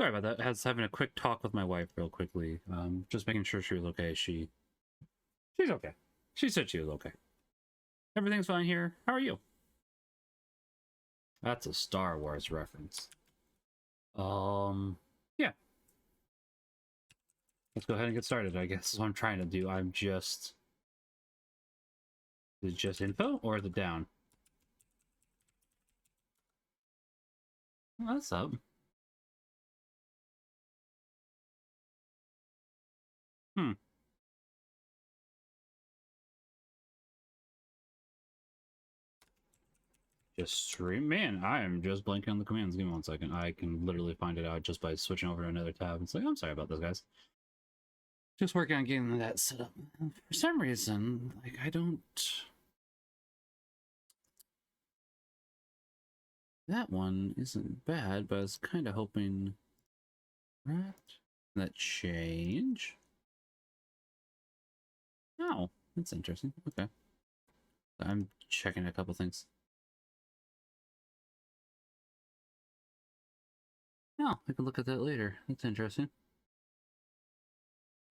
Sorry about that. I was having a quick talk with my wife real quickly. Just making sure she was okay. She's okay. She said she was okay. Everything's fine here. How are you? That's a Star Wars reference. Yeah. Let's go ahead and get started, I guess. That's what I'm trying to do. Is it just info or is it down? What's up? Just stream. Man, I am just blanking on the commands. Give me 1 second. I can literally find it out just by switching over to another tab. It's like, I'm sorry about this, guys. Just working on getting that set up. For some reason, like, I don't... That one isn't bad, but I was kind of hoping... Right? That change? Oh, that's interesting. Okay. I'm checking a couple things. Oh, I can look at that later. That's interesting.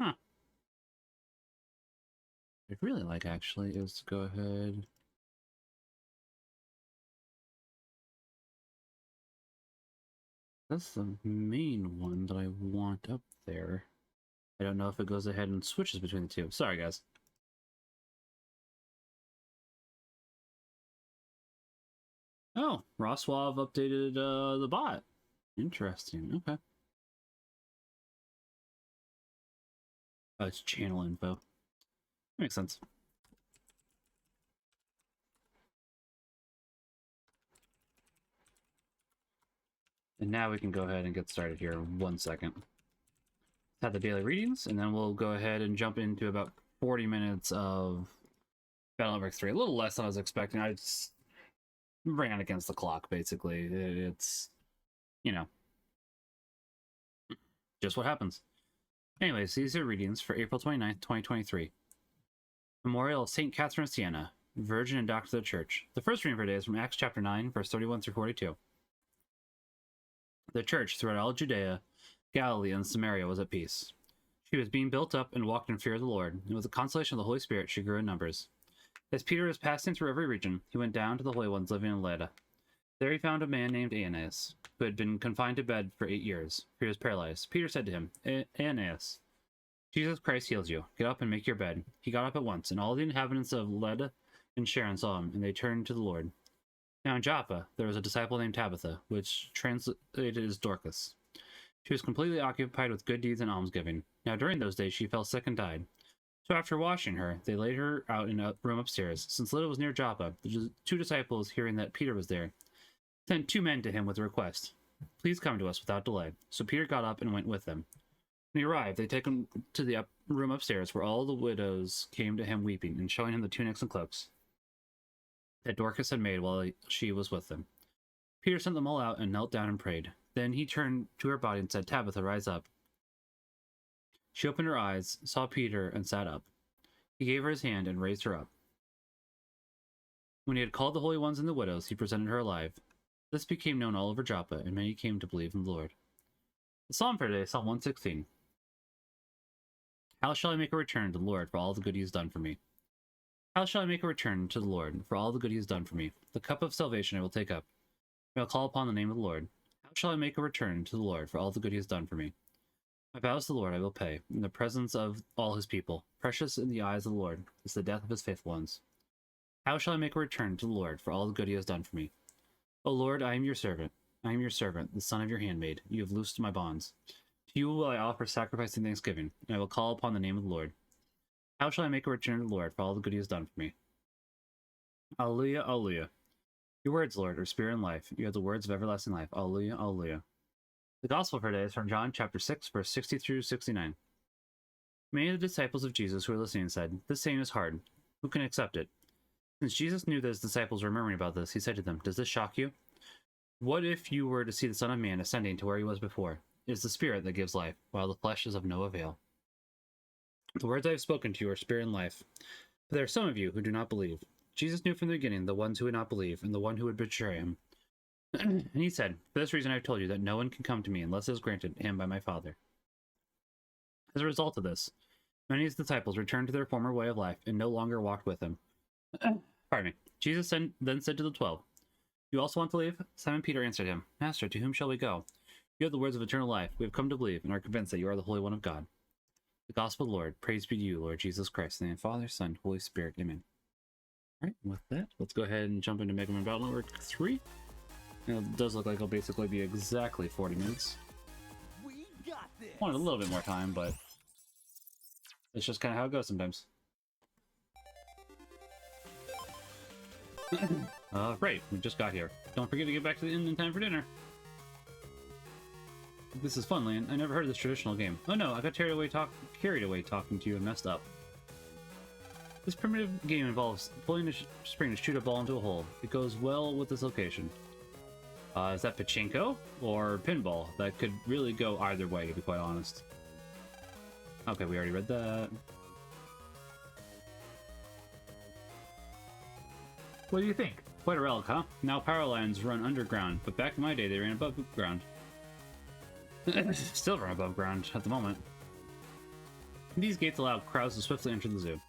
Huh. What I'd really like, actually, is to go ahead... That's the main one that I want up there. I don't know if it goes ahead and switches between the two. Sorry, guys. Oh, Roswav updated the bot. Interesting. Okay. Oh, it's channel info. Makes sense. And now we can go ahead and get started here in 1 second. Have the daily readings, and then we'll go ahead and jump into about 40 minutes of Battle Network 3. A little less than I was expecting. I just ran against the clock, basically. It's, you know, just what happens. Anyways, these are readings for April 29th, 2023. Memorial of St. Catherine of Siena, Virgin and Doctor of the Church. The first reading for today is from Acts chapter 9, verse 31 through 42. The church throughout all Judea, Galilee, and Samaria was at peace. She was being built up and walked in fear of the Lord, and with the consolation of the Holy Spirit she grew in numbers. As Peter was passing through every region, he went down to the holy ones living in Lydda. There he found a man named Aeneas, who had been confined to bed for 8 years. He was paralyzed. Peter said to him, Aeneas, Jesus Christ heals you. Get up and make your bed. He got up at once, and all the inhabitants of Lydda and Sharon saw him, and they turned to the Lord. Now in Joppa there was a disciple named Tabitha, which translated as Dorcas. She was completely occupied with good deeds and almsgiving. Now during those days she fell sick and died. So after washing her, they laid her out in a room upstairs. Since Lydda was near Joppa, the 2 disciples, hearing that Peter was there, sent 2 men to him with a request. Please come to us without delay. So Peter got up and went with them. When he arrived, they took him to the room upstairs, where all the widows came to him weeping, and showing him the tunics and cloaks that Dorcas had made while she was with them. Peter sent them all out and knelt down and prayed. Then he turned to her body and said, Tabitha, rise up. She opened her eyes, saw Peter, and sat up. He gave her his hand and raised her up. When he had called the holy ones and the widows, he presented her alive. This became known all over Joppa, and many came to believe in the Lord. The psalm for today, Psalm 116. How shall I make a return to the Lord for all the good he has done for me? How shall I make a return to the Lord for all the good he has done for me? The cup of salvation I will take up. I will call upon the name of the Lord. How shall I make a return to the Lord for all the good he has done for me? My vows to the Lord I will pay, in the presence of all his people. Precious in the eyes of the Lord is the death of his faithful ones. How shall I make a return to the Lord for all the good he has done for me? O Lord, I am your servant. I am your servant, the son of your handmaid. You have loosed my bonds. To you will I offer sacrifice and thanksgiving, and I will call upon the name of the Lord. How shall I make a return to the Lord for all the good he has done for me? Alleluia, alleluia. Your words, Lord, are spirit and life. You have the words of everlasting life. Alleluia, alleluia. The gospel for today is from John chapter 6, verse 60 through 69. Many of the disciples of Jesus who were listening said, This saying is hard. Who can accept it? Since Jesus knew that his disciples were murmuring about this, he said to them, Does this shock you? What if you were to see the Son of Man ascending to where he was before? It is the Spirit that gives life, while the flesh is of no avail. The words I have spoken to you are spirit and life. But there are some of you who do not believe. Jesus knew from the beginning the ones who would not believe, and the one who would betray him. And he said, "For this reason I have told you that no one can come to me unless it is granted him by my Father." As a result of this, many of his disciples returned to their former way of life and no longer walked with him. Pardon me. Jesus then said to the 12, "You also want to leave?" Simon Peter answered him, "Master, to whom shall we go? You have the words of eternal life. We have come to believe and are convinced that you are the Holy One of God." The Gospel of the Lord. Praise be to you, Lord Jesus Christ. In the name of the Father, Son, Holy Spirit. Amen. Alright, with that, let's go ahead and jump into Mega Man Battle Network 3. And it does look like it'll basically be exactly 40 minutes. We got this. Wanted a little bit more time, but it's just kind of how it goes sometimes. Right, we just got here. Don't forget to get back to the inn in time for dinner. This is fun, Lan. I never heard of this traditional game. Oh no, I got carried away talking to you and messed up. This primitive game involves pulling a spring to shoot a ball into a hole. It goes well with this location. Is that pachinko or pinball? That could really go either way, to be quite honest. Okay, we already read that. What do you think? Quite a relic, huh? Now power lines run underground, but back in my day they ran above ground. Still run above ground at the moment. These gates allow crowds to swiftly enter the zoo.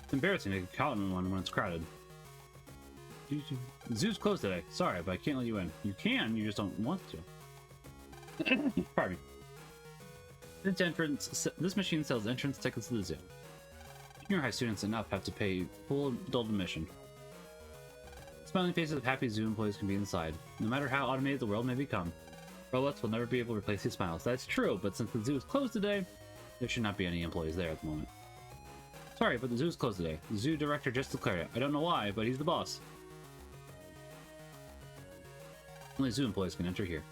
It's embarrassing to get caught in one when it's crowded. The zoo's closed today. Sorry, but I can't let you in. You can, you just don't want to. Pardon me. This machine sells entrance tickets to the zoo. Junior high students and up have to pay full adult admission. Smiling faces of happy zoo employees can be inside. No matter how automated the world may become, robots will never be able to replace these smiles. That's true, but since the zoo is closed today, there should not be any employees there at the moment. Sorry, but the zoo is closed today. The zoo director just declared it. I don't know why, but he's the boss. Only zoo employees can enter here.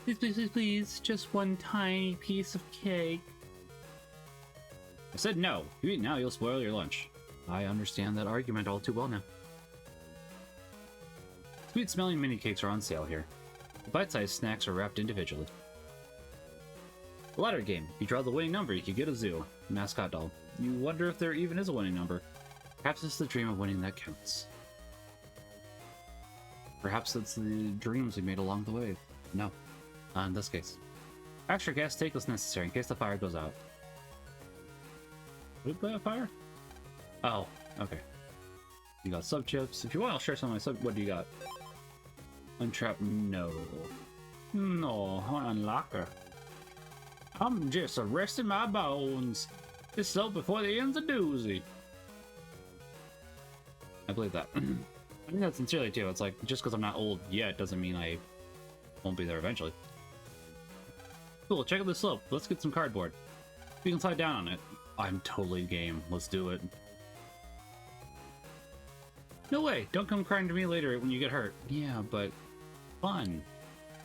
Please, please, please, please. Just one tiny piece of cake. I said no. If you eat now, you'll spoil your lunch. I understand that argument all too well now. Sweet-smelling mini cakes are on sale here. The bite-sized snacks are wrapped individually. The lottery game. If you draw the winning number, you can get a zoo. Mascot doll. You wonder if there even is a winning number. Perhaps it's the dream of winning that counts. Perhaps it's the dreams we made along the way. No. Not in this case. Extra gas tank is necessary in case the fire goes out. Would it put out fire? Oh, okay. You got sub chips. If you want, I'll share some of my sub. What do you got? Untrap? No. No, unlocker. I'm just resting my bones. It's so before the end's a doozy. I believe that. I think that sincerely too. It's like, just because I'm not old yet doesn't mean I won't be there eventually. Cool, check out the slope. Let's get some cardboard. We can slide down on it. I'm totally game. Let's do it. No way! Don't come crying to me later when you get hurt. Yeah, but fun.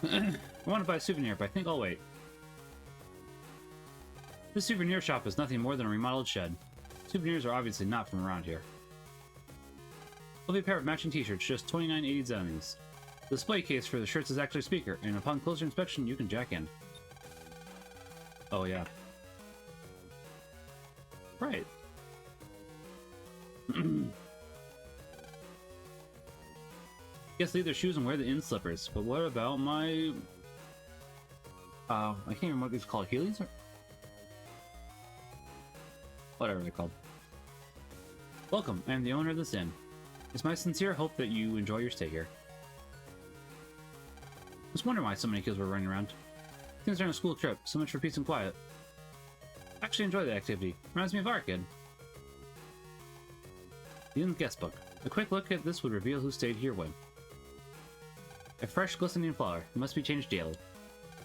I want to buy a souvenir, but I think I'll wait. This souvenir shop is nothing more than a remodeled shed. Souvenirs are obviously not from around here. Lovely pair of matching t-shirts, just $29.80 zennies. The display case for the shirts is actually a speaker, and upon closer inspection, you can jack in. Oh yeah. Right. Guess leave their shoes and wear the inn slippers. But what about my... I can't remember what these are called. Heelys? Or... whatever they're called. Welcome, I am the owner of this inn. It's my sincere hope that you enjoy your stay here. I was wondering why so many kids were running around. Things are on a school trip, so much for peace and quiet. I actually enjoy the activity. Reminds me of our kid. The inn's guest book. A quick look at this would reveal who stayed here when. A fresh, glistening flower. It must be changed daily.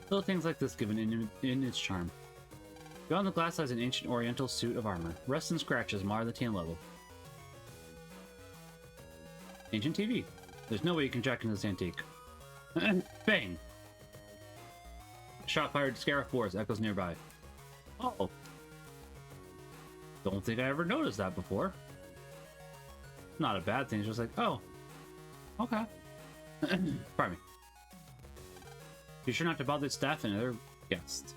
Little things like this give an inn its charm. Beyond the glass lies an ancient oriental suit of armor. Rust and scratches mar the tan level. Ancient TV. There's no way you can jack into this antique. Bang! Shot fired Scarif Wars echoes nearby. Oh. Don't think I ever noticed that before. Not a bad thing, it's just like, oh. Okay. Pardon me. Be sure not to bother staff and other guests.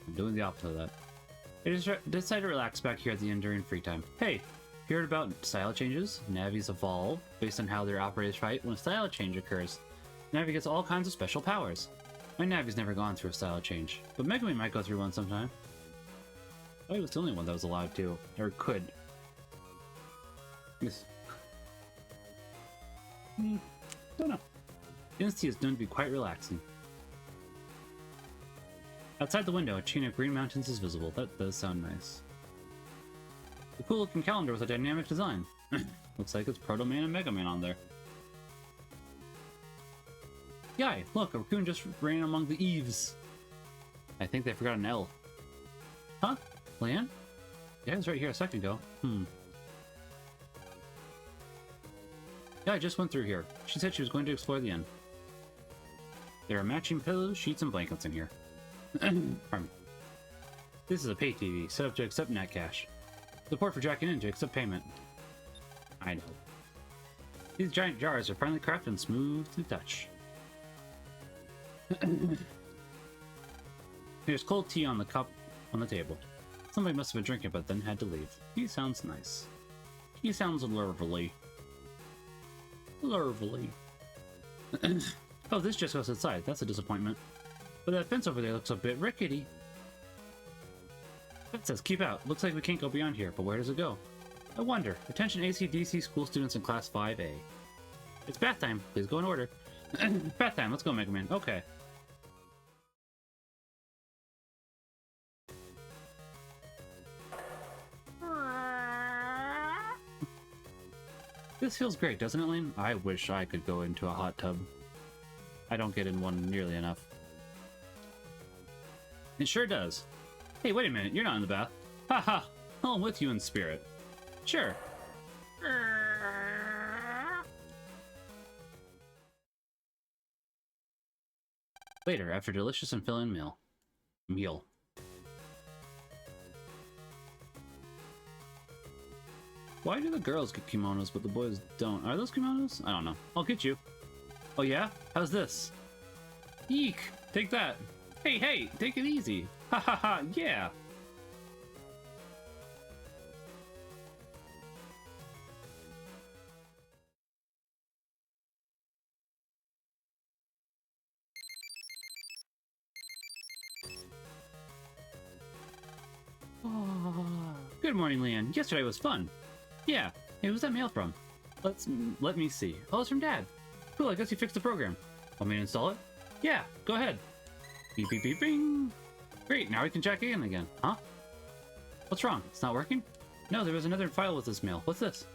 I'm doing the opposite of that. I just decided to relax back here at the inn during free time. Hey, you heard about style changes? Navis evolve based on how their operators fight. When a style change occurs, Navi gets all kinds of special powers. My Navi's never gone through a style change, but Megami might go through one sometime. I was the only one that was allowed to, or could. Yes. Don't know. Dynasty is known to be quite relaxing. Outside the window, a chain of green mountains is visible. That does sound nice. A cool looking calendar with a dynamic design. Looks like it's Proto Man and Mega Man on there. Yay! Look, a raccoon just ran among the eaves. I think they forgot an L. Huh? Leanne? Yeah, it was right here a second ago. Yeah, I just went through here. She said she was going to explore the inn. There are matching pillows, sheets, and blankets in here. Pardon me. This is a pay TV, set up to accept net cash. Support for jacking in to accept payment. I know. These giant jars are finely crafted and smooth to touch. There's cold tea on the cup on the table. Somebody must have been drinking but then had to leave. He sounds nice. He sounds lovely. Lovely. Oh, this just goes outside. That's a disappointment. But that fence over there looks a bit rickety. That says keep out. Looks like we can't go beyond here, but where does it go? I wonder. Attention AC/DC school students in class 5A. It's bath time. Please go in order. Bath time. Let's go, Mega Man. Okay. This feels great, doesn't it, Lane? I wish I could go into a hot tub. I don't get in one nearly enough. It sure does. Hey, wait a minute, you're not in the bath. Haha, I'm with you in spirit. Sure. Later, after a delicious and filling meal. Why do the girls get kimonos but the boys don't? Are those kimonos? I don't know. I'll get you. Oh yeah? How's this? Eek! Take that! Hey, hey! Take it easy! Ha ha ha! Yeah! Oh. Good morning, Leanne. Yesterday was fun. Yeah. Hey, who's that mail from? Let me see. Oh, it's from Dad. Cool, I guess you fixed the program. Want me to install it? Yeah, go ahead. Beep beep beep bing. Great, now we can check in again. Huh? What's wrong? It's not working? No, there was another file with this mail. What's this?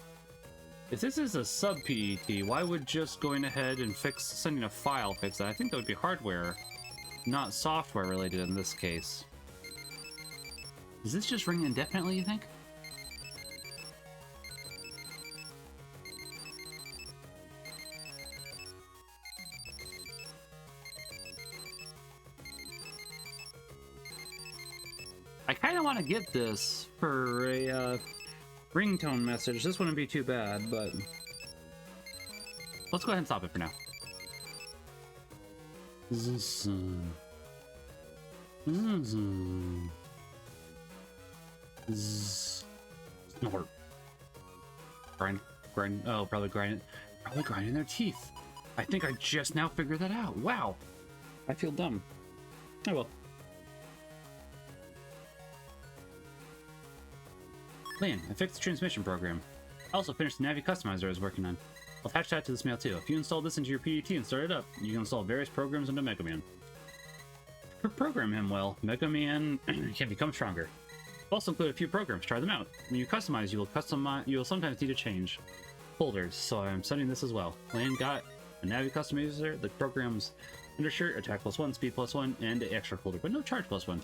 If this is a sub-PET, why would just going ahead and sending a file fix that? I think that would be hardware, not software related in this case. Does this just ring indefinitely, you think? I kind of want to get this for a ringtone message. This wouldn't be too bad, but let's go ahead and stop it for now. Snort. Grind. Oh, probably grinding their teeth. I think I just now figured that out. Wow. I feel dumb. Oh well. Leanne, I fixed the transmission program. I also finished the Navi customizer I was working on. I'll attach that to this mail too. If you install this into your PET and start it up, you can install various programs into Mega Man. Program him well, Mega Man can become stronger. I've also included a few programs. Try them out. When you customize, you will sometimes need to change folders, so I'm setting this as well. Leanne got a Navi customizer, the programs undershirt, attack +1, speed +1, and an extra folder, but no charge +1.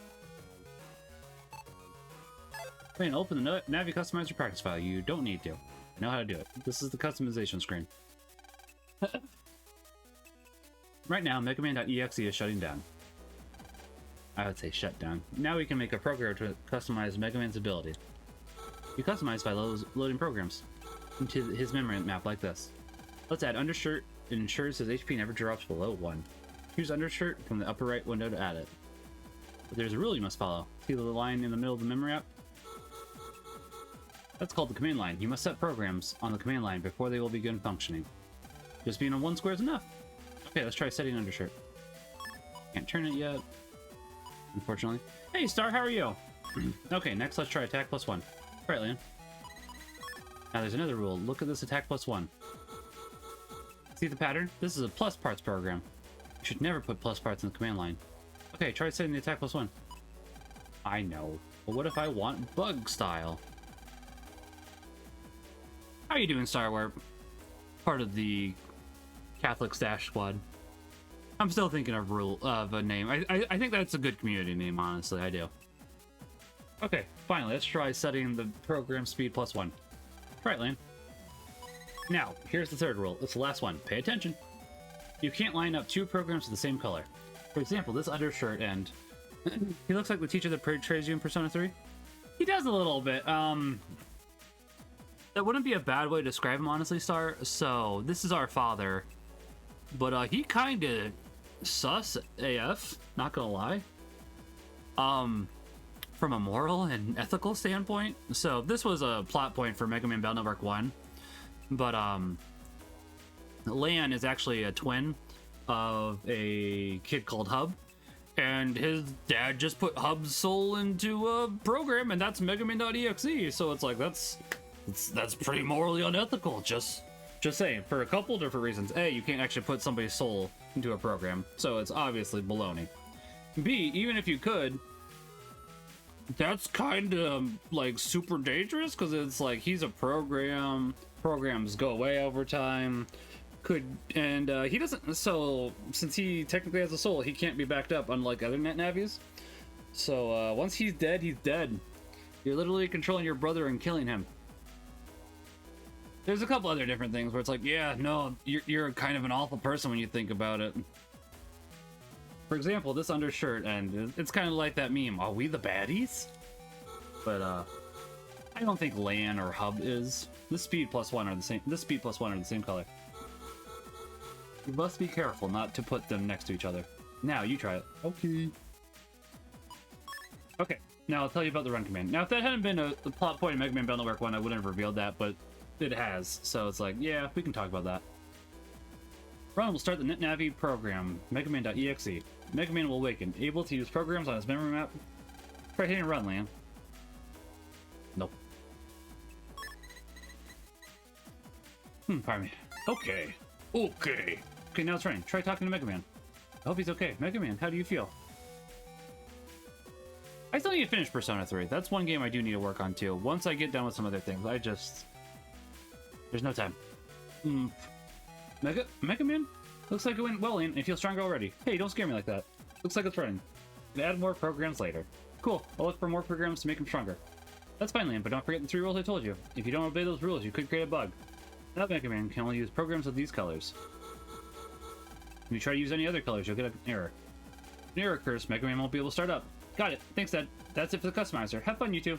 Leanne, open the Navi customizer practice file. You don't need to. I know how to do it. This is the customization screen. Right now, MegaMan.exe is shutting down. I would say shut down. Now we can make a program to customize Mega Man's ability. You customize by loading programs into his memory map like this. Let's add undershirt. It ensures his HP never drops below 1. Choose undershirt from the upper right window to add it. But there's a rule you must follow. See the line in the middle of the memory app? That's called the command line. You must set programs on the command line before they will begin functioning. Just being on one square is enough. Okay, let's try setting undershirt. Can't turn it yet, unfortunately. Hey, Star, how are you? Okay, next let's try attack +1. Alright, Leon. Now there's another rule. Look at this attack +1. See the pattern? This is a plus parts program. You should never put plus parts in the command line. Okay, try setting the attack +1. I know, but what if I want bug style? How are you doing, Star Warp? Part of the Catholic Stash Squad. I'm still thinking of a name. I think that's a good community name, honestly. I do. Okay, finally, let's try setting the program speed +1. Right, Lane. Now, here's the third rule. It's the last one. Pay attention. You can't line up two programs with the same color. For example, this undershirt and... he looks like the teacher that portrays you in Persona 3. He does a little bit. That wouldn't be a bad way to describe him, honestly, Star. So, this is our father. But, he kinda sus AF, not gonna lie. From a moral and ethical standpoint. So, this was a plot point for Mega Man Battle Network 1. But, Lan is actually a twin of a kid called Hub. And his dad just put Hub's soul into a program, and that's Mega Man.exe. So, it's like, that's pretty morally unethical. Just saying, for a couple different reasons. A, you can't actually put somebody's soul into a program, so it's obviously baloney. B, even if you could, that's kind of like super dangerous, because it's like he's a program. Programs go away over time. He doesn't. So since he technically has a soul, he can't be backed up, unlike other net navies. So once he's dead, he's dead. You're literally controlling your brother and killing him. There's a couple other different things where it's like, yeah, no, you're kind of an awful person when you think about it. For example, this undershirt, and it's kind of like that meme, are we the baddies? But, I don't think Lan or Hub is. This speed +1 are the same. This speed +1 are the same color. You must be careful not to put them next to each other. Now, you try it. Okay. Okay, now I'll tell you about the run command. Now, if that hadn't been a plot point in Mega Man Battle Network 1, I wouldn't have revealed that, but it has, so it's like, yeah, we can talk about that. Run will start the NetNavi program, megaman.exe. Mega Man will awaken, able to use programs on his memory map. Try hitting run, Lan. Nope. Pardon me. Okay. Okay, now it's running. Try talking to Mega Man. I hope he's okay. Mega Man, how do you feel? I still need to finish Persona 3. That's one game I do need to work on, too. Once I get done with some other things, there's no time. Mega Man? Looks like it went well, and I feel stronger already. Hey, don't scare me like that. Looks like it's running. We'll add more programs later. Cool, I'll look for more programs to make him stronger. That's fine, Liam, but don't forget the 3 rules I told you. If you don't obey those rules, you could create a bug. That Mega Man can only use programs with these colors. If you try to use any other colors, you'll get an error. If an error occurs, Mega Man won't be able to start up. Got it. Thanks, Dad. That's it for the customizer. Have fun, you two.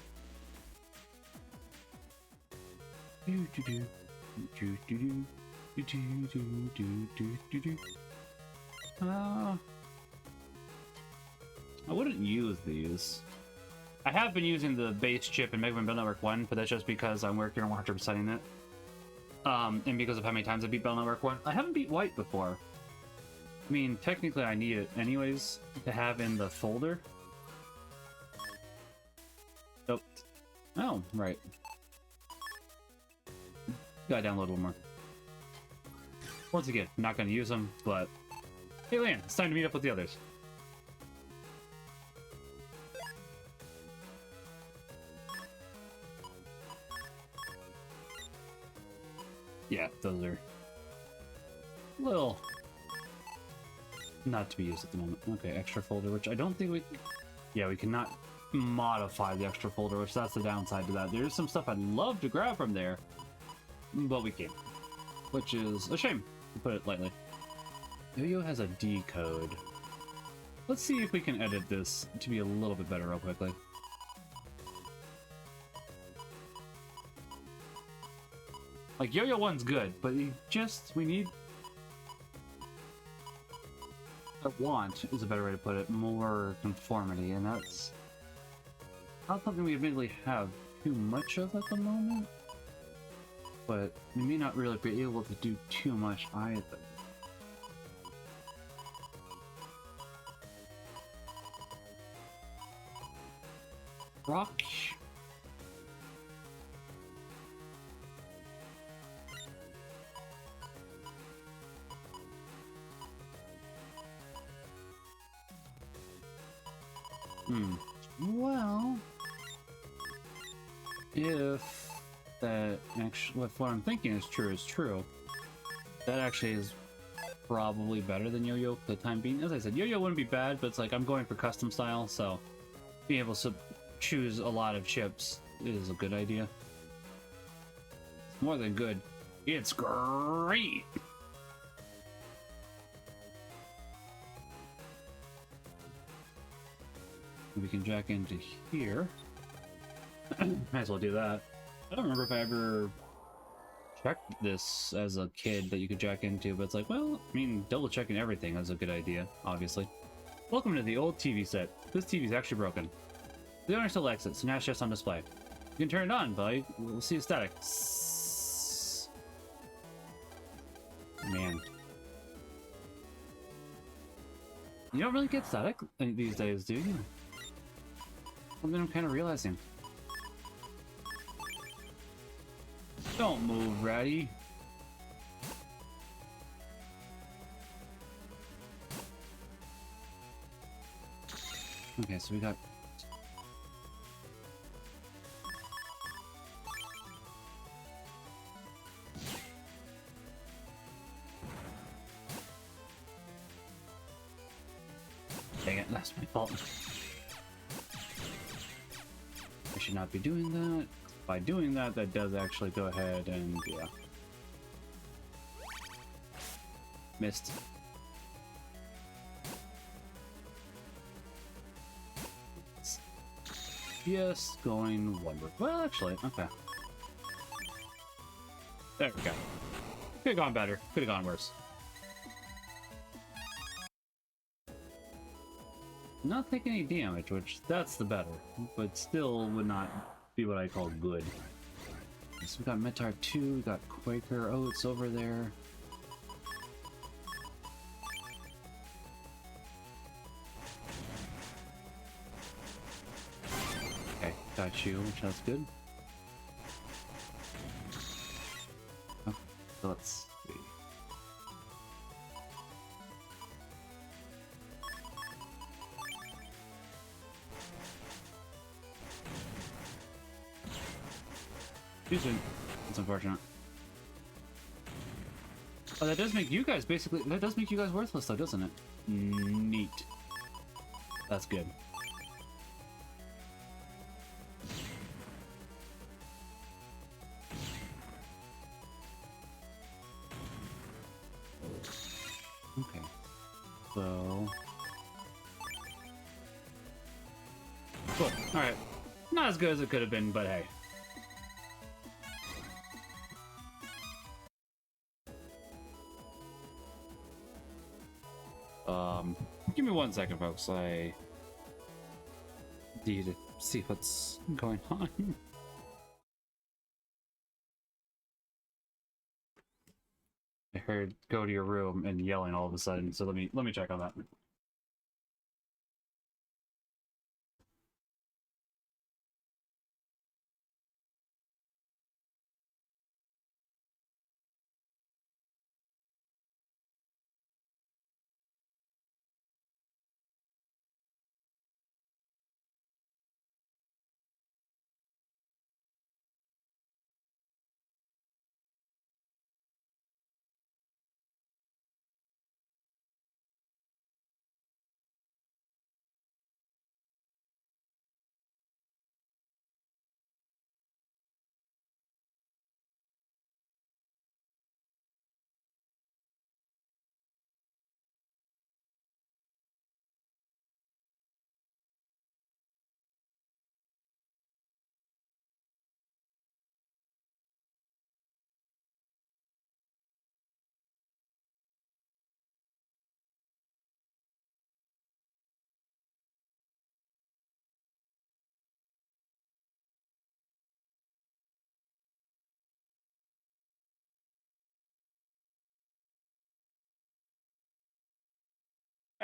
I wouldn't use these. I have been using the base chip in Mega Man Battle Network 1, but that's just because I'm working on 100%ing it. And because of how many times I beat Battle Network 1. I haven't beat White before. I mean, technically I need it anyways to have in the folder. Nope. Oh, right. Gotta download one more. Once again, I'm not gonna use them, but... Hey, Lan, it's time to meet up with the others. Yeah, those are... little... not to be used at the moment. Okay, extra folder, which I don't think we... Yeah, we cannot modify the extra folder, which that's the downside to that. There's some stuff I'd love to grab from there, but we can't. Which is a shame, to put it lightly. Yo-Yo has a D code. Let's see if we can edit this to be a little bit better real quickly. Like, Yo-Yo 1's good, but we need... want is a better way to put it, more conformity, and that's not something we admittedly have too much of at the moment, but we may not really be able to do too much either. Rock. Well, if that actually, if what I'm thinking is true, that actually is probably better than Yo-Yo for the time being. As I said, Yo-Yo wouldn't be bad, but it's like I'm going for custom style, so being able to choose a lot of chips is a good idea. More than good, it's great! We can jack into here. Might as well do that. I don't remember if I ever checked this as a kid that you could jack into, but it's like, well, I mean, double checking everything is a good idea, obviously. Welcome to the old TV set. This TV is actually broken. The owner still likes it, so now it's just on display. You can turn it on, but we'll see the static. Man. You don't really get static these days, do you? Something I'm kind of realizing. Don't move, Ratty. Okay, so we got... Dang it, that's my fault. I should not be doing that. By doing that, that does actually go ahead and, yeah. Missed. Yes, going one way. Well, actually, okay. There we go. Could have gone better. Could have gone worse. Not taking any damage, which that's the better, but still would not be what I call good. So we got Metar 2, we got Quaker. Oh, it's over there. Okay, got you, which that's good. Oh, so let's see. Too soon. That's unfortunate. Oh, that does make you guys basically... That does make you guys worthless, though, doesn't it? Neat. That's good. Okay. So... Cool. Alright. Not as good as it could have been, but hey. Give me 1 second, folks. I need to see what's going on. I heard "go to your room" and yelling all of a sudden, so let me check on that.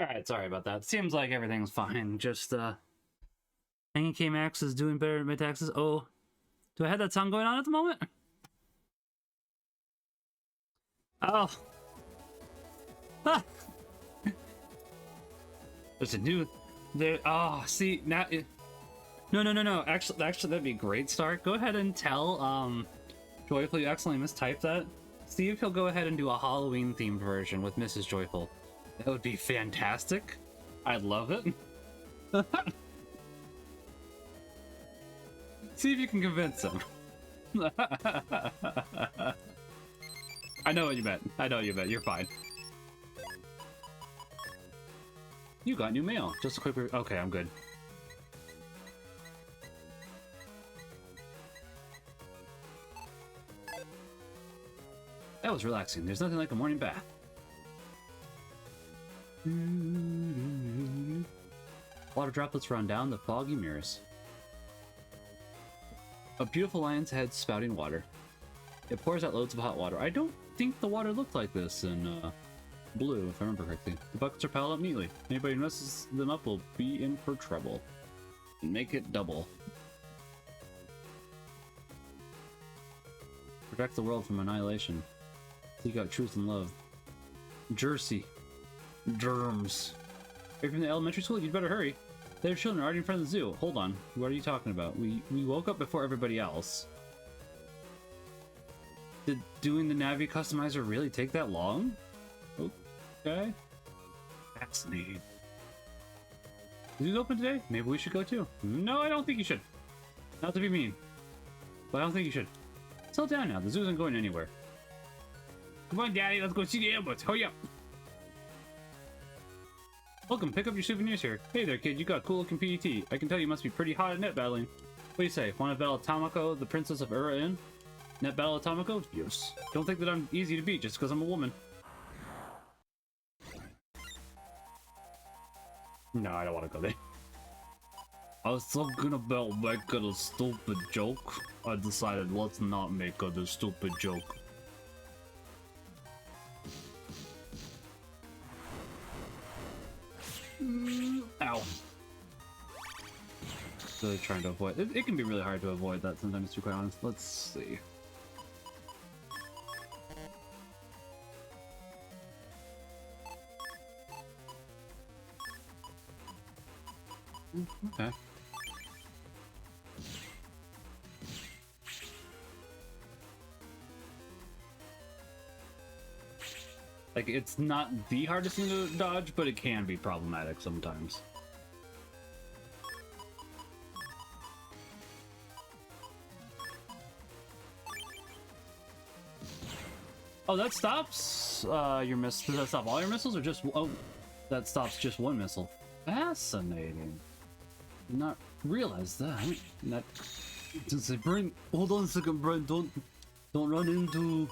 Alright, sorry about that. Seems like everything's fine. Just, hanging KAMax is doing better at my taxes. Oh, do I have that song going on at the moment? Oh. Ah. There's a new... There... Oh, see, now... No. Actually, that'd be a great start. Go ahead and tell, Joyful you accidentally mistyped that. See if he'll go ahead and do a Halloween-themed version with Mrs. Joyful. That would be fantastic. I'd love it. See if you can convince him. I know what you meant. You're fine. You got new mail. Just a quick... Okay, I'm good. That was relaxing. There's nothing like a morning bath. Water droplets run down the foggy mirrors. A beautiful lion's head spouting water. It pours out loads of hot water. I don't think the water looked like this in blue, if I remember correctly. The buckets are piled up neatly. Anybody who messes them up will be in for trouble. Make it double. Protect the world from annihilation. Seek out truth and love. Jersey. Germs. Are you from the elementary school? You'd better hurry. Their children are already in front of the zoo. Hold on. What are you talking about? We woke up before everybody else. Did doing the Navi customizer really take that long? Okay. Fascinating. Is it open today? Maybe we should go too. No, I don't think you should. Not to be mean, but I don't think you should. Settle down now. The zoo isn't going anywhere. Come on, Daddy. Let's go see the airboats. Hurry up. Welcome. Pick up your souvenirs here. Hey there, kid. You got a cool-looking PET. I can tell you must be pretty hot at net battling. What do you say? Want to battle Tamako, the Princess of Ura in? Net battle Tamako? Yes. Don't think that I'm easy to beat just because I'm a woman. No, I don't want to go there. I was talking about making a stupid joke. I decided let's not make a stupid joke. Ow. Really trying to avoid it. It can be really hard to avoid that sometimes, to be quite honest. Let's see. Okay. Like, it's not the hardest thing to dodge, but it can be problematic sometimes. Oh, that stops your miss. Does that stop all your missiles or just... Oh, that stops just one missile. Fascinating. Did not realize that. That... Does it bring... Hold on a second, Brian. Don't run into...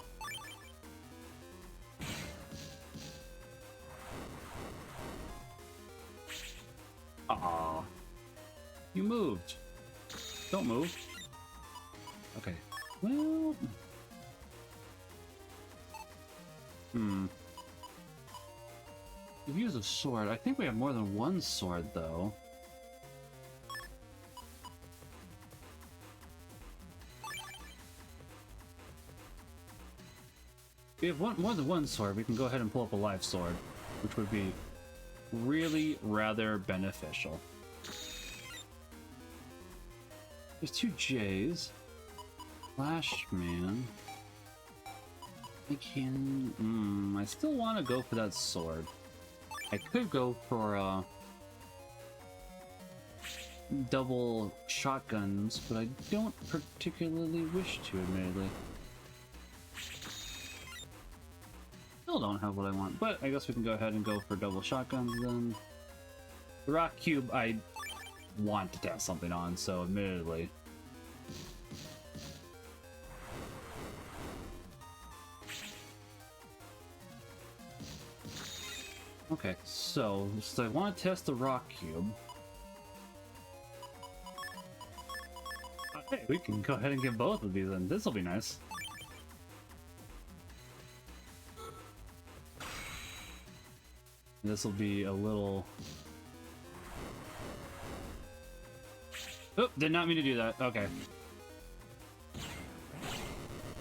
Aw. You moved. Don't move. Okay. Well... We've used a sword. I think we have more than one sword, though. If we have more than one sword, we can go ahead and pull up a live sword, which would be really rather beneficial. There's two J's. Flashman. I can... I still want to go for that sword. I could go for double shotguns, but I don't particularly wish to, admittedly. Still don't have what I want, but I guess we can go ahead and go for double shotguns then. The rock cube I want to test something on, so admittedly. Okay, so I want to test the rock cube. Okay, we can go ahead and get both of these in. This will be nice. This will be a little... Oh, did not mean to do that. Okay.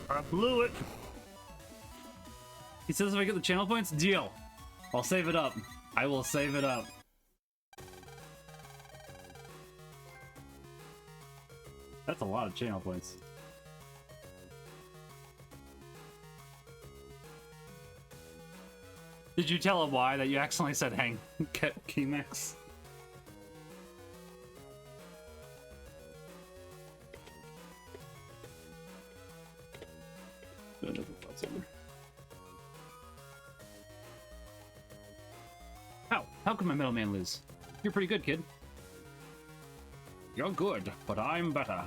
I blew it. He says if I get the channel points, deal. I'll save it up. I will save it up. That's a lot of channel points. Did you tell him why that you accidentally said hang KAMax? How can my middleman lose? You're pretty good, kid. You're good, but I'm better.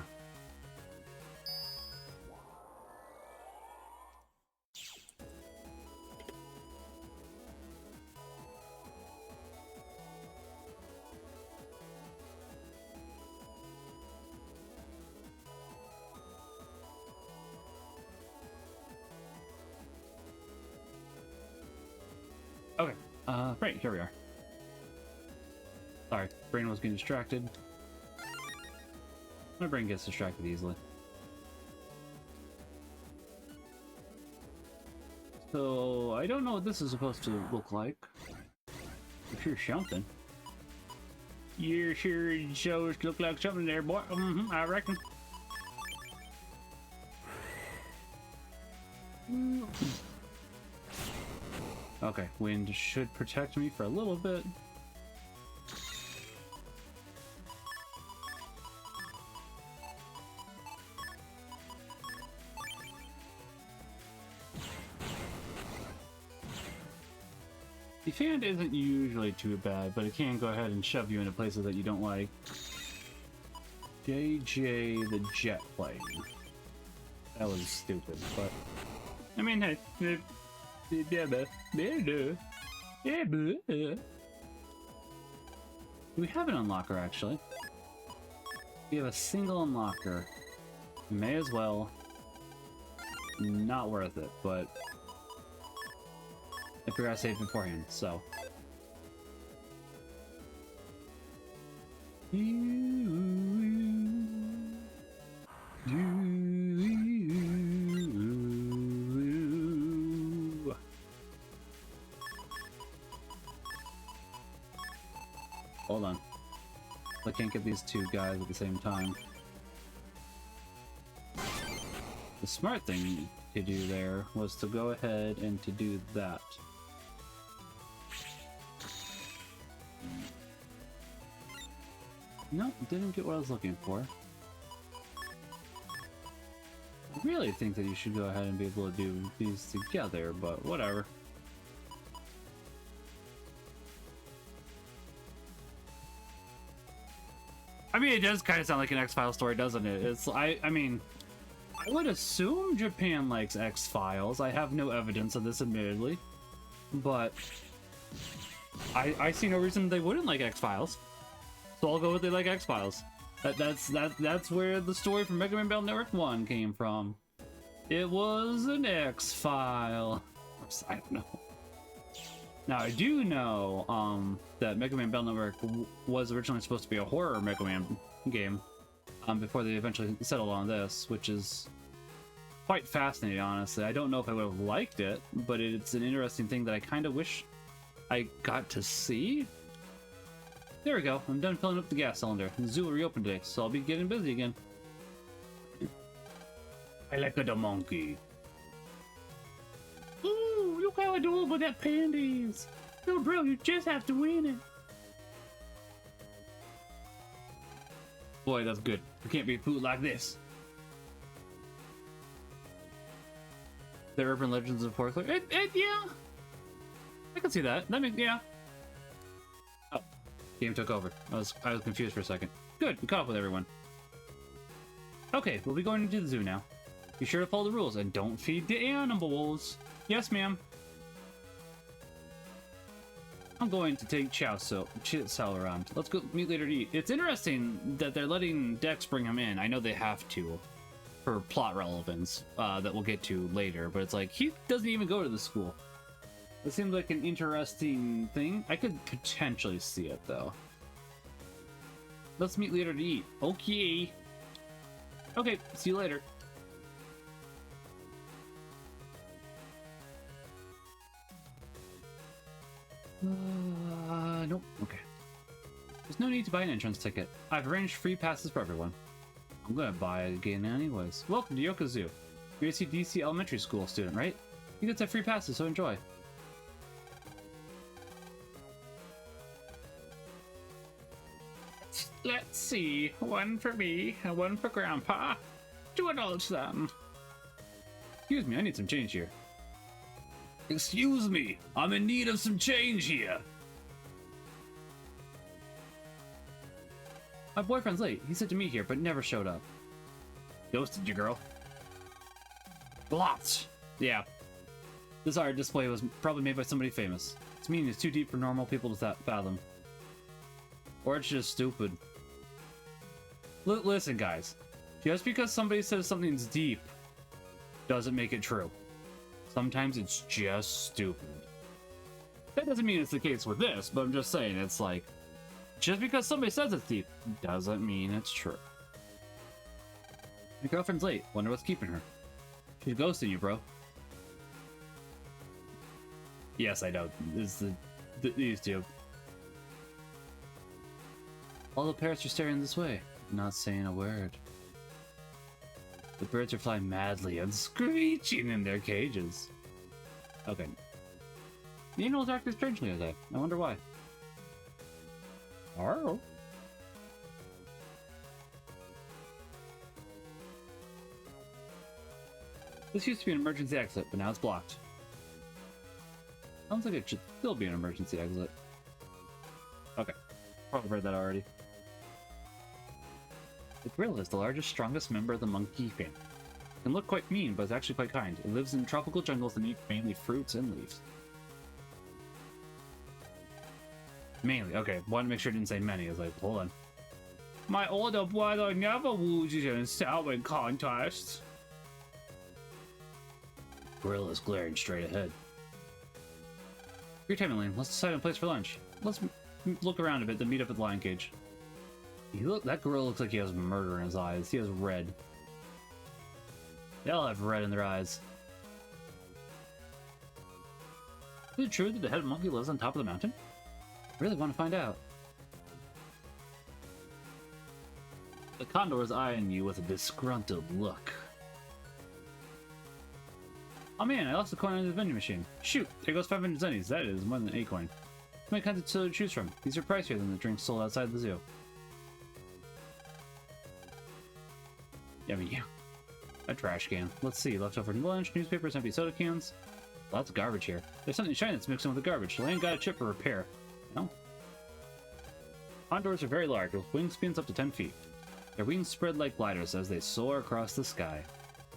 Okay, right, here we are. Sorry, brain was getting distracted. My brain gets distracted easily. So, I don't know what this is supposed to look like. If you're something. You sure shows look like something there, boy. I reckon. Okay, wind should protect me for a little bit. The fan isn't usually too bad, but it can go ahead and shove you into places that you don't like. JJ the jet plane. That was stupid, but I mean, hey, do we have an unlocker actually? We have a single unlocker. May as well. Not worth it, but I forgot to save beforehand, so. Hold on. I can't get these two guys at the same time. The smart thing to do there was to go ahead and to do that. Nope, didn't get what I was looking for. I really think that you should go ahead and be able to do these together, but whatever. I mean, it does kind of sound like an X-Files story, doesn't it? It's I mean, I would assume Japan likes X-Files. I have no evidence of this, admittedly, but I see no reason they wouldn't like X-Files. So I'll go with they like X-Files. That's where the story from Mega Man Battle Network 1 came from. It was an X-File. I don't know. Now I do know that Mega Man Battle Network was originally supposed to be a horror Mega Man game before they eventually settled on this, which is quite fascinating, honestly. I don't know if I would have liked it, but it's an interesting thing that I kind of wish I got to see. There we go. I'm done filling up the gas cylinder. The zoo will reopen today, so I'll be getting busy again. I like the monkey. Ooh, look how adorable that panda is. Little bro, you just have to win it. Boy, that's good. You can't be food like this. The urban legends of Borked. Yeah. I can see that. That means, yeah. Oh, game took over. I was confused for a second. Good, we caught up with everyone. Okay, we'll be going into the zoo now. Be sure to follow the rules and don't feed the animals. Yes, ma'am. I'm going to take Chow around. Let's go meet later to eat. It's interesting that they're letting Dex bring him in. I know they have to for plot relevance that we'll get to later, but it's like he doesn't even go to the school. It seems like an interesting thing. I could potentially see it, though. Let's meet later to eat. Okay. Okay, see you later. Nope. Okay. There's no need to buy an entrance ticket. I've arranged free passes for everyone. I'm gonna buy it again anyways. Welcome to Yokozoo. You're a DC elementary school student, right? You get some free passes, so enjoy. Let's see. One for me, and one for Grandpa. To indulge them. Excuse me, I need some change here. Excuse me, I'm in need of some change here. My boyfriend's late. He said to meet here, but never showed up. Ghosted you, girl. Lots. Yeah. This art display was probably made by somebody famous. Its meaning is too deep for normal people to fathom. Or it's just stupid. Listen, guys. Just because somebody says something's deep doesn't make it true. Sometimes it's just stupid. That doesn't mean it's the case with this, but I'm just saying, it's like, just because somebody says it's deep doesn't mean it's true. Your girlfriend's late. Wonder what's keeping her. She's ghosting you, bro. Yes, I know. This is these two. All the parrots are staring this way, not saying a word. The birds are flying madly and screeching in their cages. Okay. The animals are acting strangely today. I wonder why. Oh. This used to be an emergency exit, but now it's blocked. Sounds like it should still be an emergency exit. Okay. Probably read that already. The gorilla is the largest, strongest member of the monkey family. It can look quite mean, but it's actually quite kind. It lives in tropical jungles and eats mainly fruits and leaves. Mainly, okay. Wanted to make sure I didn't say many. I was like, hold on. My older brother never loses in sewing contests. Gorilla's glaring straight ahead. Free time, Elaine. Let's decide on a place for lunch. Let's look around a bit, then meet up at the lion cage. That gorilla looks like he has murder in his eyes. He has red. They all have red in their eyes. Is it true that the head monkey lives on top of the mountain? I really want to find out. The condor is eyeing you with a disgruntled look. Oh man, I lost a coin on the vending machine. Shoot, there goes 500 zennies. That is more than a coin. How many kinds of soda to choose from? These are pricier than the drinks sold outside the zoo. Yummy. A trash can. Let's see. Leftover lunch, newspapers, empty soda cans. Lots of garbage here. There's something shiny that's mixed in with the garbage. Lane got a chip for repair. No? Condors are very large, with wingspans up to 10 feet. Their wings spread like gliders as they soar across the sky.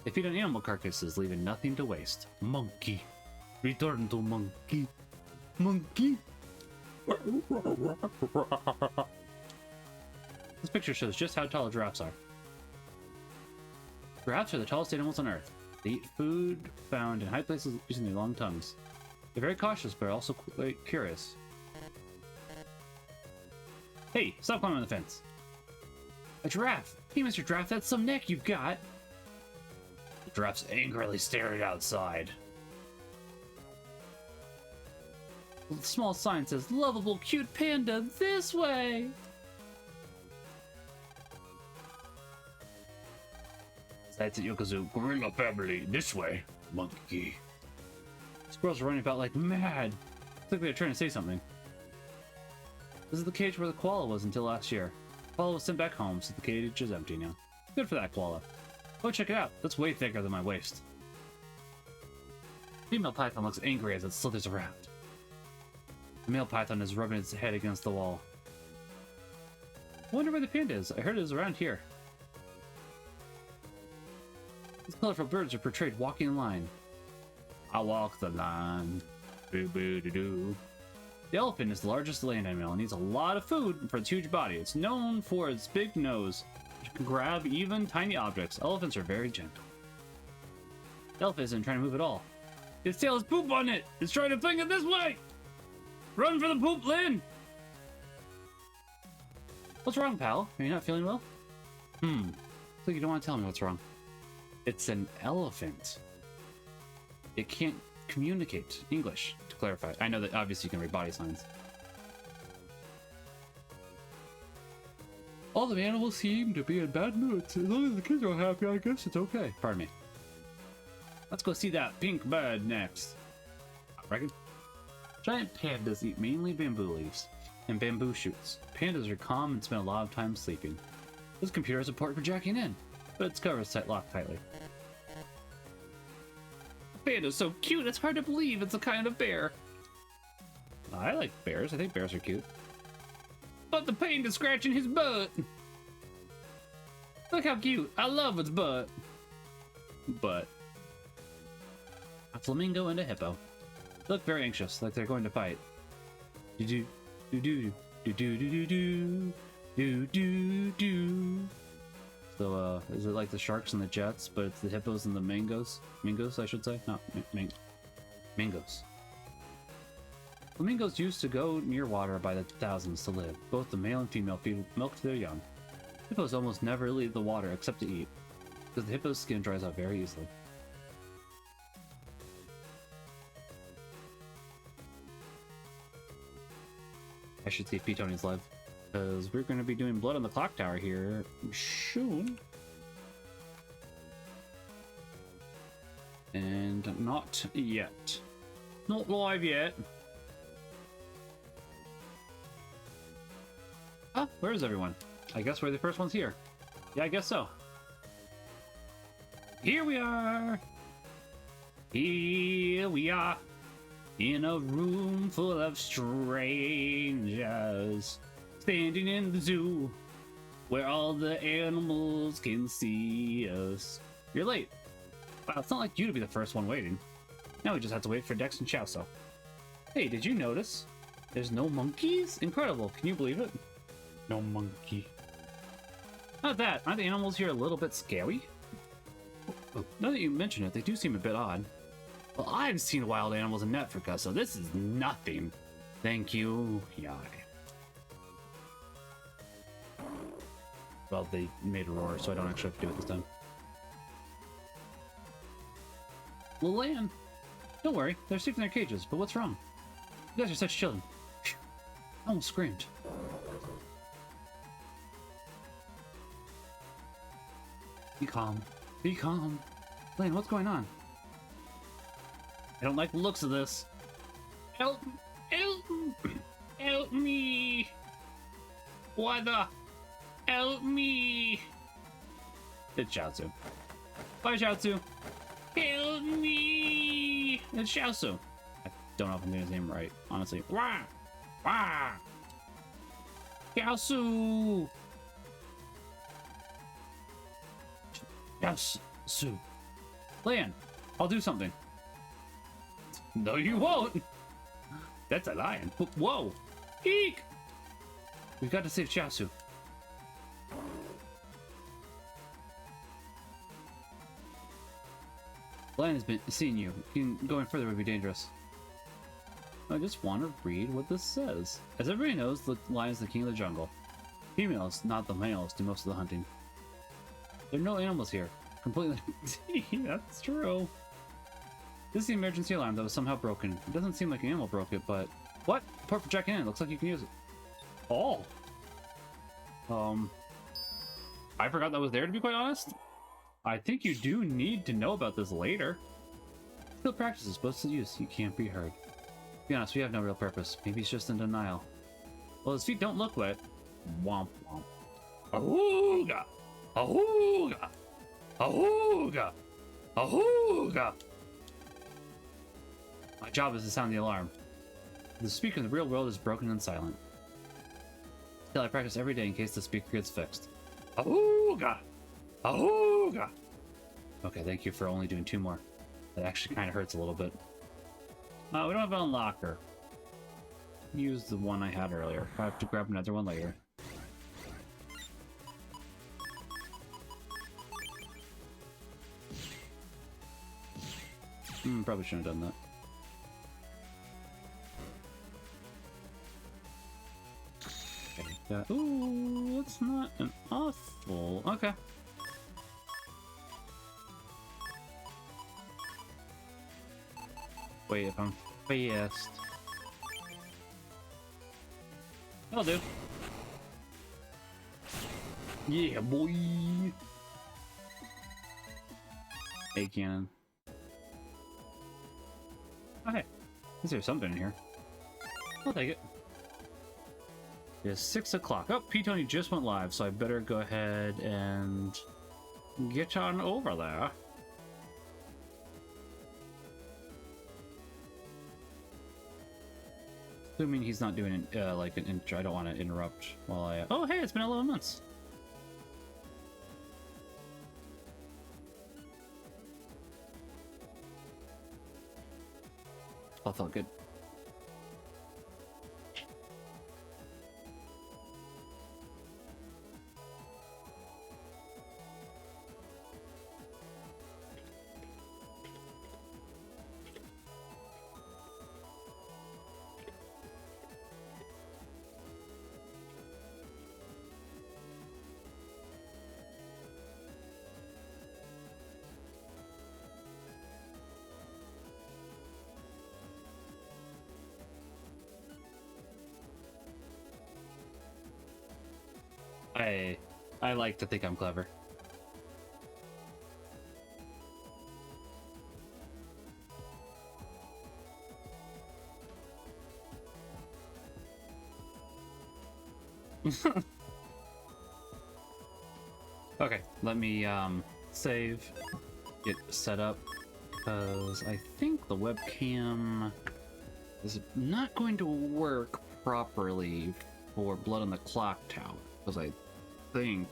They feed on animal carcasses, leaving nothing to waste. Monkey. Return to monkey. Monkey. This picture shows just how tall giraffes are. Giraffes are the tallest animals on Earth. They eat food found in high places using their long tongues. They're very cautious, but also quite curious. Hey, stop climbing on the fence. A giraffe! Hey, Mr. Giraffe, that's some neck you've got! The giraffe's angrily staring outside. The small sign says, "Lovable, cute panda, this way!" That's at Yokozoo. Gorilla family, this way, monkey. Squirrels are running about like mad. Looks like they're trying to say something. This is the cage where the koala was until last year. The koala was sent back home, so the cage is empty now. Good for that koala. Go check it out. That's way thicker than my waist. Female python looks angry as it slithers around. The male python is rubbing its head against the wall. I wonder where the panda is. I heard it was around here. These colorful birds are portrayed walking in line. I walk the line. Boo-boo-doo-doo. The elephant is the largest land animal and needs a lot of food for its huge body. It's known for its big nose, which can grab even tiny objects. Elephants are very gentle. The elephant isn't trying to move at all. Its tail has poop on it! It's trying to fling it this way! Run for the poop, Lynn! What's wrong, pal? Are you not feeling well? So you don't want to tell me what's wrong. It's an elephant. It can't communicate English, to clarify. I know that obviously you can read body signs. All the animals seem to be in bad moods. As long as the kids are happy, I guess it's okay. Pardon me. Let's go see that pink bird next. I reckon. Giant pandas eat mainly bamboo leaves and bamboo shoots. Pandas are calm and spend a lot of time sleeping. This computer has a port for jacking in, but its cover is locked tightly. The panda's so cute, it's hard to believe it's a kind of bear. I like bears. I think bears are cute. But the panda's scratching his butt. Look how cute. I love its butt. But a flamingo and a hippo. They look very anxious, like they're going to fight. Do do do do do do do do do do do. So is it like the sharks and the jets, but it's the hippos and the mangoes? Mingos, I should say. Not mangoes. Flamingos used to go near water by the thousands to live. Both the male and female feed milk to their young. Hippos almost never leave the water except to eat, because the hippo's skin dries out very easily. I should see if P-Tony's live, because we're going to be doing Blood on the Clock Tower here soon. And not yet. Not live yet. Ah, where is everyone? I guess we're the first ones here. Yeah, I guess so. Here we are! Here we are! In a room full of strangers, standing in the zoo, where all the animals can see us. You're late. Wow, it's not like you to be the first one waiting. Now we just have to wait for Dex and Chowso. Hey, did you notice? There's no monkeys? Incredible, can you believe it? No monkey. Not that, aren't the animals here a little bit scary? Now that you mention it, they do seem a bit odd. Well, I've seen wild animals in Africa, so this is nothing. Thank you, Yai. Well, they made a roar, so I don't actually have to do it this time. Lilian, don't worry, they're safe in their cages, but what's wrong? You guys are such children. I almost screamed. Be calm. Be calm. Lane, what's going on? I don't like the looks of this. Help! Help! Help me! What the? Help me! It's Xiaozu. Bye, Xiaozu! Help me! It's Xiaozu. I don't know if I'm getting his name right, honestly. Wah! Wah! Xiaozu! Xiaozu. Lan, I'll do something. No, you won't. That's a lion. Whoa. Eek. We've got to save Xiaozu. Lion has been seeing you. Going further would be dangerous. I just want to read what this says. As everybody knows, the lion is the king of the jungle. Females, not the males, do most of the hunting. There are no animals here. Completely. That's true. This is the emergency alarm that was somehow broken. It doesn't seem like an animal broke it, but... What? Port for checking in. Looks like you can use it. Oh! I forgot that was there, to be quite honest. I think you do need to know about this later. Field practice is supposed to use. You can't be heard. To be honest, we have no real purpose. Maybe he's just in denial. Well, his feet don't look wet. Womp womp. Ahooga! Ahooga! Ahooga! Ahooga! My job is to sound the alarm. The speaker in the real world is broken and silent. Still, I practice every day in case the speaker gets fixed. Ahooga! Ahooga! Okay, thank you for only doing 2 more. That actually kind of hurts a little bit. We don't have an unlocker. Use the one I had earlier. I have to grab another one later. Probably shouldn't have done that. Ooh, it's not an awful. Okay. Wait, if I'm fast. That'll do. Yeah, boy. A cannon. Okay. Is there something in here? I'll take it. It's 6 o'clock. Oh, P-Tony just went live, so I better go ahead and get on over there. Assuming he's not doing like an intro. I don't want to interrupt while I. Oh, hey, it's been 11 months. That felt good. I like to think I'm clever. Okay, let me save, get set up, because I think the webcam is not going to work properly for Blood on the Clock Tower, because I think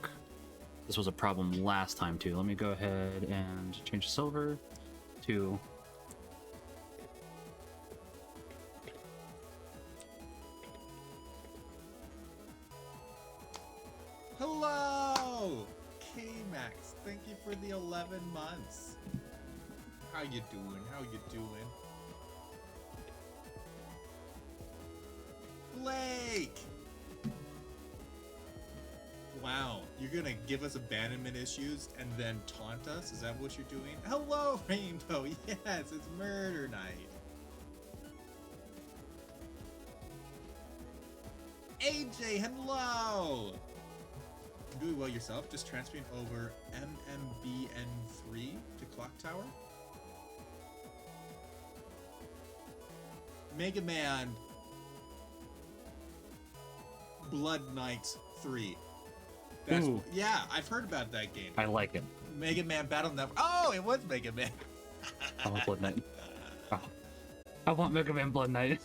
this was a problem last time too. Let me go ahead and change this over to Hello! KAMax, thank you for the 11 months. How you doing? How you doing? Blake! Wow, you're gonna give us abandonment issues and then taunt us? Is that what you're doing? Hello, Rainbow! Yes, it's murder night. AJ, hello! Doing well yourself, just transferring over MMBN3 to Clock Tower. Mega Man Blood Knight 3. That's yeah, I've heard about that game. I like it. Mega Man Battle Network. Oh, it was Mega Man. I want Blood Knight. Oh, I want Mega Man Blood Knight.